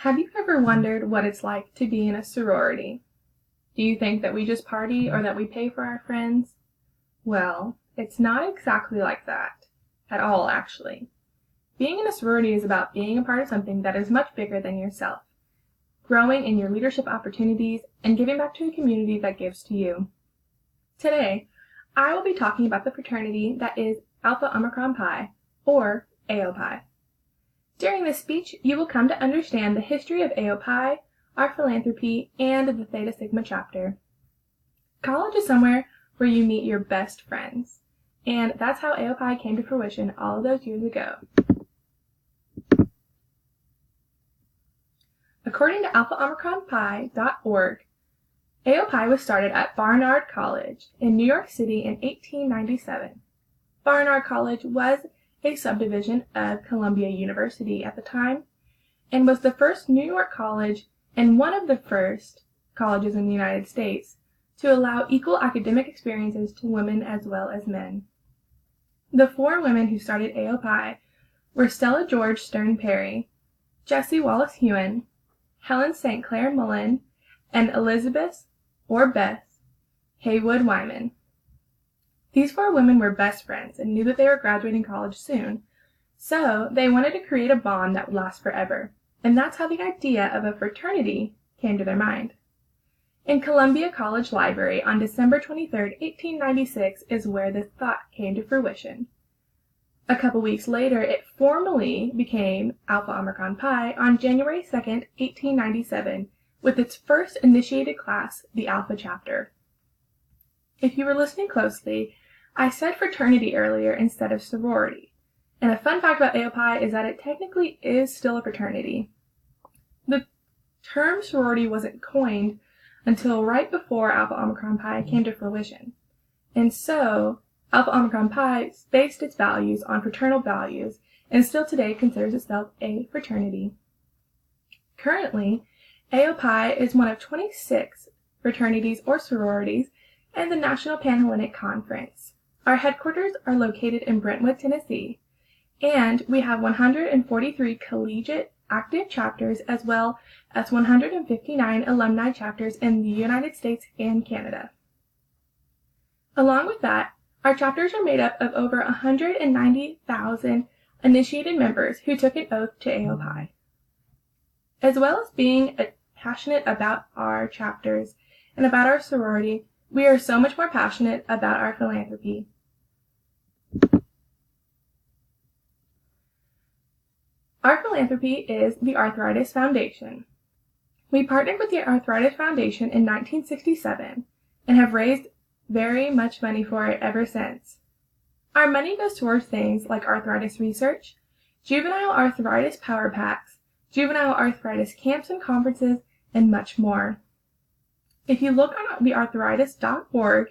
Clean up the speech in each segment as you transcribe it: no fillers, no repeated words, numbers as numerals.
Have you ever wondered what it's like to be in a sorority? Do you think that we just party or that we pay for our friends? Well, it's not exactly like that. At all, actually. Being in a sorority is about being a part of something that is much bigger than yourself, growing in your leadership opportunities, and giving back to a community that gives to you. Today, I will be talking about the fraternity that is Alpha Omicron Pi, or AOPI. During this speech, you will come to understand the history of AOPI, our philanthropy, and the Theta Sigma chapter. College is somewhere where you meet your best friends, and that's how AOPI came to fruition all of those years ago. According to alphaomicronpi.org, AOPI was started at Barnard College in New York City in 1897. Barnard College was a subdivision of Columbia University at the time, and was the first New York college and one of the first colleges in the United States to allow equal academic experiences to women as well as men. The four women who started AOPI were Stella George Stern Perry, Jessie Wallace Hewen, Helen St. Clair Mullen, and Elizabeth, or Beth, Haywood Wyman. These four women were best friends and knew that they were graduating college soon, so they wanted to create a bond that would last forever, and that's how the idea of a fraternity came to their mind. In Columbia College Library on December 23, 1896 is where this thought came to fruition. A couple weeks later, it formally became Alpha Omicron Pi on January 2, 1897, with its first initiated class, the Alpha chapter. If you were listening closely, I said fraternity earlier instead of sorority, and a fun fact about AOPI is that it technically is still a fraternity. The term sorority wasn't coined until right before Alpha Omicron Pi came to fruition, and so Alpha Omicron Pi based its values on fraternal values and still today considers itself a fraternity. Currently, AOPI is one of 26 fraternities or sororities and the National Panhellenic Conference. Our headquarters are located in Brentwood, Tennessee, and we have 143 collegiate active chapters as well as 159 alumni chapters in the United States and Canada. Along with that, our chapters are made up of over 190,000 initiated members who took an oath to AOPI. As well as being passionate about our chapters and about our sorority, we are so much more passionate about our philanthropy. Our philanthropy is the Arthritis Foundation. We partnered with the Arthritis Foundation in 1967 and have raised very much money for it ever since. Our money goes towards things like arthritis research, juvenile arthritis power packs, juvenile arthritis camps and conferences, and much more. If you look on thearthritis.org,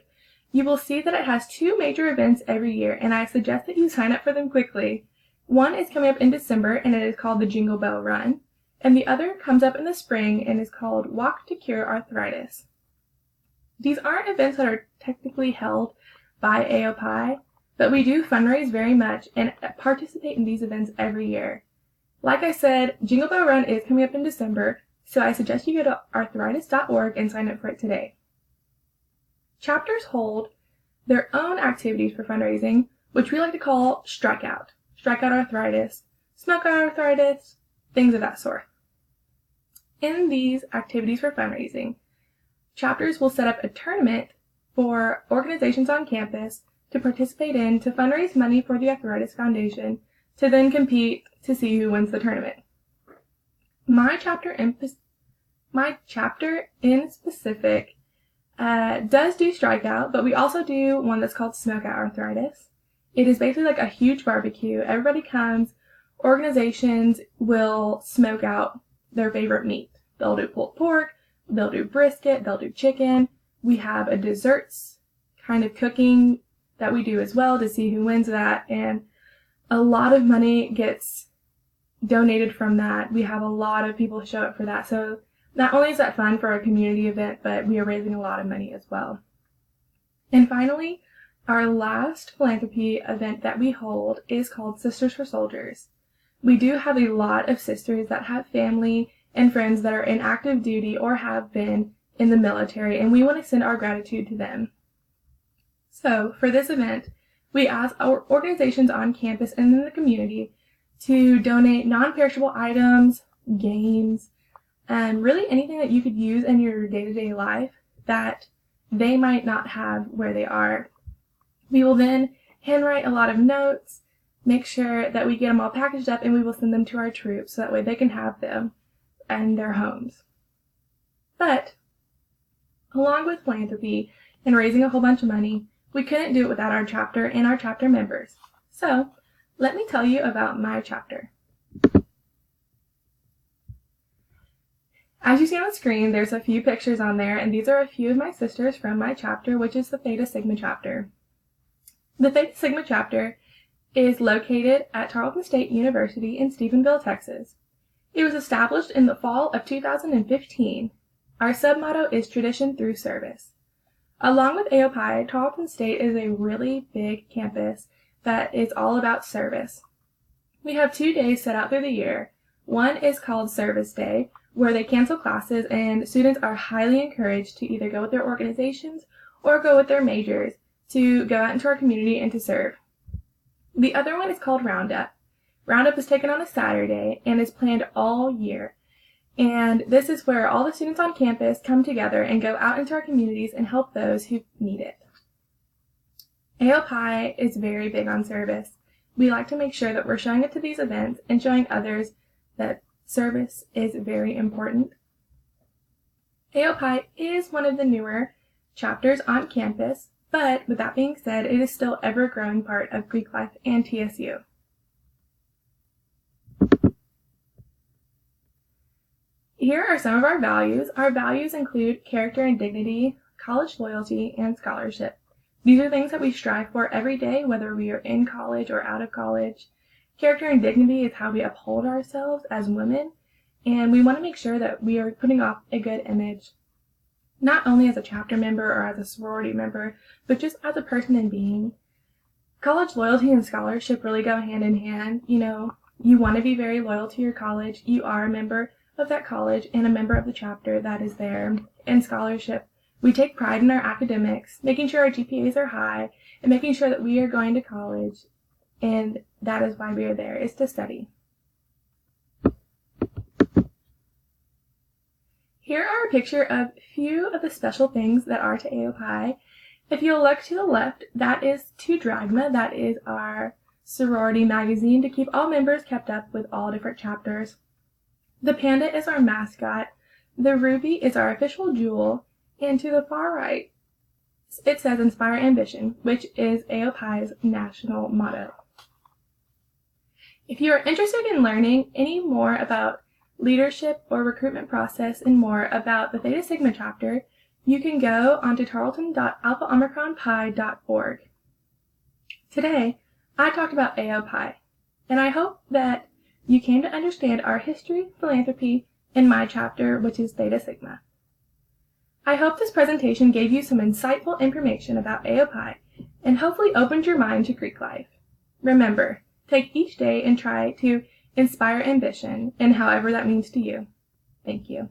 you will see that it has two major events every year, and I suggest that you sign up for them quickly. One is coming up in December, and it is called the Jingle Bell Run, and the other comes up in the spring and is called Walk to Cure Arthritis. These aren't events that are technically held by AOPI, but we do fundraise very much and participate in these events every year. Like I said, Jingle Bell Run is coming up in December, so I suggest you go to arthritis.org and sign up for it today. Chapters hold their own activities for fundraising, which we like to call Strikeout Arthritis, Smoke Out Arthritis, things of that sort. In these activities for fundraising, chapters will set up a tournament for organizations on campus to participate in to fundraise money for the Arthritis Foundation to then compete to see who wins the tournament. My chapter in specific does do Strikeout, but we also do one that's called Smoke Out Arthritis. It is basically like a huge barbecue. Everybody comes. Organizations will smoke out their favorite meat. They'll do pulled pork, they'll do brisket, they'll do chicken. We have a desserts kind of cooking that we do as well to see who wins that, and a lot of money gets donated from that. We have a lot of people show up for that, so not only is that fun for a community event, but we are raising a lot of money as well. And finally, our last philanthropy event that we hold is called Sisters for Soldiers. We do have a lot of sisters that have family and friends that are in active duty or have been in the military, and we want to send our gratitude to them. So, for this event, we ask our organizations on campus and in the community to donate non-perishable items, games, and really anything that you could use in your day-to-day life that they might not have where they are. We will then handwrite a lot of notes, make sure that we get them all packaged up, and we will send them to our troops so that way they can have them in their homes. But along with philanthropy and raising a whole bunch of money, we couldn't do it without our chapter and our chapter members. So let me tell you about my chapter. As you see on the screen, there's a few pictures on there, and these are a few of my sisters from my chapter, which is the Theta Sigma chapter. The Theta Sigma chapter is located at Tarleton State University in Stephenville, Texas. It was established in the fall of 2015. Our submotto is Tradition Through Service. Along with AOPI, Tarleton State is a really big campus that is all about service. We have 2 days set out through the year. One is called Service Day, where they cancel classes and students are highly encouraged to either go with their organizations or go with their majors to go out into our community and to serve. The other one is called Roundup. Roundup is taken on a Saturday and is planned all year. And this is where all the students on campus come together and go out into our communities and help those who need it. AOPI is very big on service. We like to make sure that we're showing it to these events and showing others that service is very important. AOPI is one of the newer chapters on campus, but with that being said, it is still an ever-growing part of Greek life and TSU. Here are some of our values. Our values include character and dignity, college loyalty, and scholarship. These are things that we strive for every day, whether we are in college or out of college. Character and dignity is how we uphold ourselves as women, and we want to make sure that we are putting off a good image, not only as a chapter member or as a sorority member, but just as a person and being. College loyalty and scholarship really go hand in hand. You want to be very loyal to your college. You are a member of that college and a member of the chapter that is there. And scholarship, we take pride in our academics, making sure our GPAs are high, and making sure that we are going to college, and that is why we are there, is to study. Here are a picture of a few of the special things that are to AOPI. If you'll look to the left, that is to Dragma. That is our sorority magazine to keep all members kept up with all different chapters. The panda is our mascot. The ruby is our official jewel. And to the far right, it says Inspire Ambition, which is AOPI's national motto. If you are interested in learning any more about leadership or recruitment process and more about the Theta Sigma chapter, you can go onto tarleton.alphaomicronpi.org. Today, I talked about AOPI, and I hope that you came to understand our history, philanthropy, and my chapter, which is Theta Sigma. I hope this presentation gave you some insightful information about AOPI and hopefully opened your mind to Greek life. Remember, take each day and try to inspire ambition, and however that means to you. Thank you.